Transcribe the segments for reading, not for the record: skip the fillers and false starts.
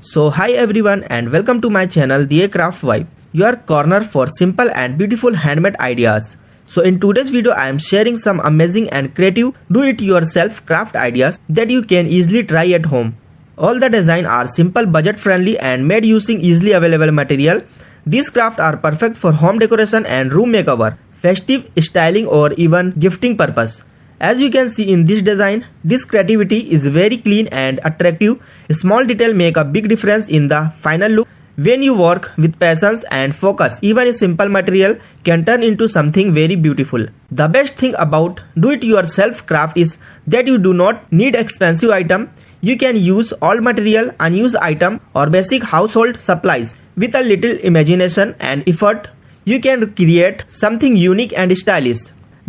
So hi everyone and welcome to my channel The Craft Vibe, your corner for simple and beautiful handmade ideas. So in today's video I am sharing some amazing and creative do-it-yourself craft ideas that you can easily try at home. All the designs are simple, budget friendly and made using easily available material. These crafts are perfect for home decoration and room makeover, festive styling or even gifting purpose. As you can see in this design, this creativity is very clean and attractive. Small details make a big difference in the final look. When you work with patience and focus, even a simple material can turn into something very beautiful. The best thing about do-it-yourself craft is that you do not need expensive item. You can use old material, unused item or basic household supplies. With a little imagination and effort, you can create something unique and stylish.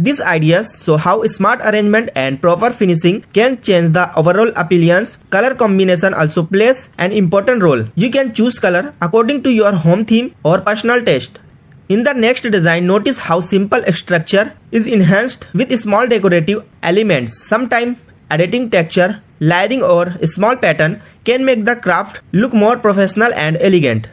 These ideas show how smart arrangement and proper finishing can change the overall appearance. Color combination also plays an important role. You can choose color according to your home theme or personal taste. In the next design, notice how simple structure is enhanced with small decorative elements. Sometimes adding texture, layering or a small pattern can make the craft look more professional and elegant.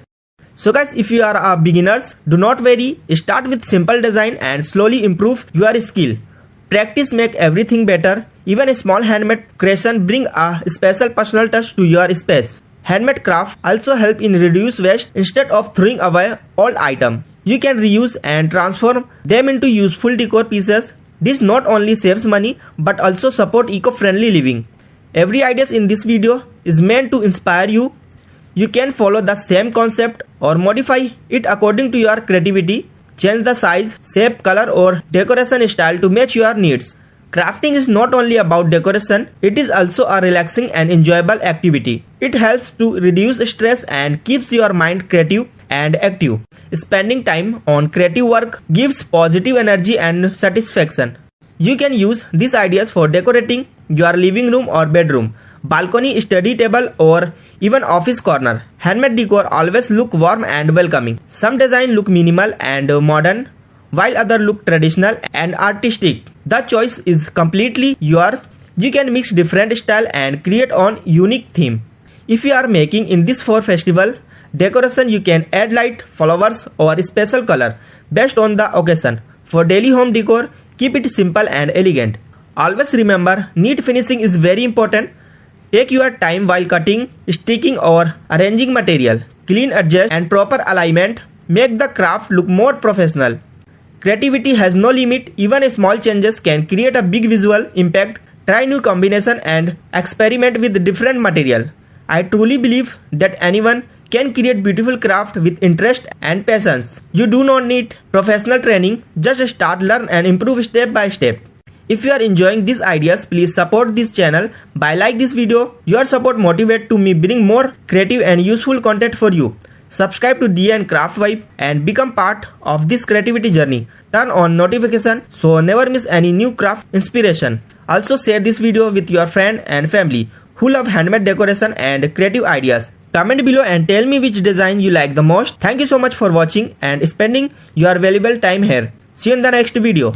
So guys, if you are a beginners, do not worry, start with simple design and slowly improve your skill. Practice make everything better. Even a small handmade creation bring a special personal touch to your space. Handmade craft also help in reduce waste. Instead of throwing away old item, you can reuse and transform them into useful decor pieces. This not only saves money but also support eco-friendly living. Every idea in this video is meant to inspire you. You can follow the same concept or modify it according to your creativity. Change the size, shape, color or decoration style to match your needs. Crafting is not only about decoration, it is also a relaxing and enjoyable activity. It helps to reduce stress and keeps your mind creative and active. Spending time on creative work gives positive energy and satisfaction. You can use these ideas for decorating your living room or bedroom, balcony, study table or even office corner. Handmade decor always look warm and welcoming. Some design look minimal and modern, while other look traditional and artistic. The choice is completely yours. You can mix different style and create on unique theme. If you are making in this for festival decoration, you can add light, flowers or special color based on the occasion. For daily home decor, keep it simple and elegant. Always remember, neat finishing is very important. Take your time while cutting, sticking or arranging material. Clean edges and proper alignment make the craft look more professional. Creativity has no limit. Even small changes can create a big visual impact. Try new combination and experiment with different material. I truly believe that anyone can create beautiful craft with interest and patience. You do not need professional training. Just start, learn and improve step by step. If you are enjoying these ideas, please support this channel by like this video. Your support motivates to me bring more creative and useful content for you. Subscribe to The Craft Vibe and become part of this creativity journey. Turn on notification so never miss any new craft inspiration. Also share this video with your friend and family who love handmade decoration and creative ideas. Comment below and tell me which design you like the most. Thank you so much for watching and spending your valuable time here. See you in the next video.